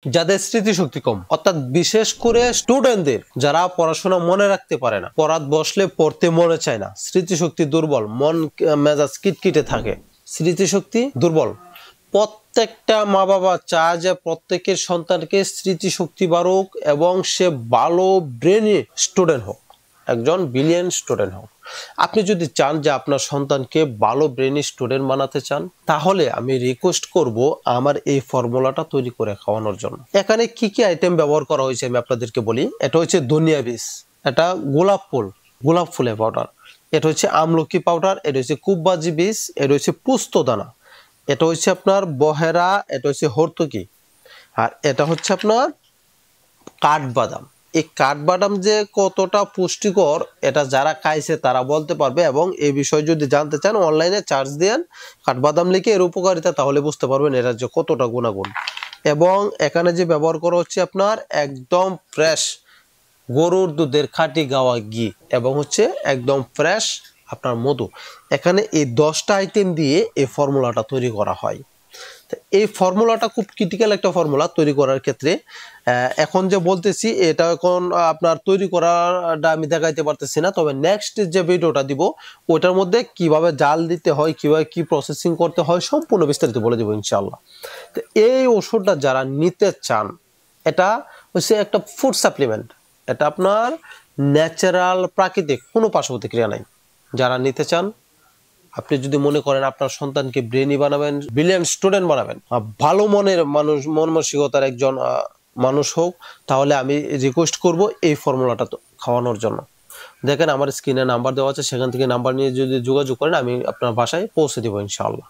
যাদের স্মৃতিশক্তি কম, অর্থাৎ বিশেষ করে স্টুডেন্টদের যারা পড়াশোনা মনে রাখতে পারে না, পড়াত বসলে পড়তে মনে চায় না, স্মৃতিশক্তি দুর্বল, মন মেজাজ কিটকিটে থাকে, স্মৃতিশক্তি দুর্বল। প্রত্যেকটা মা বাবা চায় যে প্রত্যেকের সন্তানকে স্মৃতিশক্তি বাড়ুক এবং সে ভালো ব্রেনি স্টুডেন্ট হোক, একজন ব্রিলিয়ান্ট স্টুডেন্ট হোক। আপনি যদি চান যে আপনার সন্তানকে ভালো ব্রেনি স্টুডেন্ট বানাতে চান, তাহলে আমি রিকোয়েস্ট করব আমার এই ফর্মুলাটা তৈরি করে খাওয়ানোর জন্য। এখানে কি কি আইটেম ব্যবহার করা হয়েছে আমি আপনাদেরকে বলি। এটা হচ্ছে ধনিয়া বীজ, এটা গোলাপ ফুলের পাউডার, এটা হচ্ছে আমলকি পাউডার, এটা হচ্ছে কুববাজি বীজ, এটা হচ্ছে পোস্তদানা, এটা হচ্ছে আপনার বহেরা, এটা হচ্ছে হর্তকি, আর এটা হচ্ছে আপনার কাঠবাদাম। এই কাঠবাদাম যে কতটা পুষ্টিকর এটা যারা খাইছে তারা বলতে পারবে, এবং এই বিষয়ে যদি জানতে চান অনলাইনে চার্জ দেন কাঠবাদাম লিখে এর উপকারিতা, তাহলে বুঝতে পারবেন এর যে কতটা গুণাগুণ। এবং এখানে যে ব্যবহার করা হচ্ছে আপনার একদম ফ্রেশ গরুর দুধের খাঁটি গাওয়া ঘি, এবং হচ্ছে একদম ফ্রেশ আপনার মধু। এখানে এই 10টা আইটেম দিয়ে এই ফর্মুলাটা তৈরি করা হয়। এই ফর্মুলাটা খুব ক্রিটিক্যাল একটা ফর্মুলা তৈরি করার ক্ষেত্রে। এখন যে বলতেছি এটা এখন আপনার তৈরি করাটা আমি দেখাইতে পারতেছি না, তবে নেক্সট যে ভিডিওটা দিব ওইটার মধ্যে কিভাবে জাল দিতে হয়, কিভাবে কি প্রসেসিং করতে হয় সম্পূর্ণ বিস্তারিত বলে দেবো ইনশাআল্লাহ। তো এই ওষুধটা যারা নিতে চান, এটা হচ্ছে একটা ফুড সাপ্লিমেন্ট, এটা আপনার ন্যাচারাল প্রাকৃতিক, কোনো পার্শ্ব প্রতিক্রিয়া নাই। যারা নিতে চান, আপনি যদি মনে করেন আপনার সন্তানকে ব্রেনি বানাবেন, ব্রিলিয়ান্ট স্টুডেন্ট বানাবেন, ভালো মনের মানুষ, মন মানসিকতার একজন মানুষ হোক, তাহলে আমি রিকোয়েস্ট করব এই ফর্মুলাটা খাওয়ানোর জন্য। দেখেন আমার স্ক্রিনে নাম্বার দেওয়া আছে, সেখান থেকে নাম্বার নিয়ে যদি যোগাযোগ করেন আমি আপনার বাসায় পৌঁছে দেবো ইনশাআল্লাহ।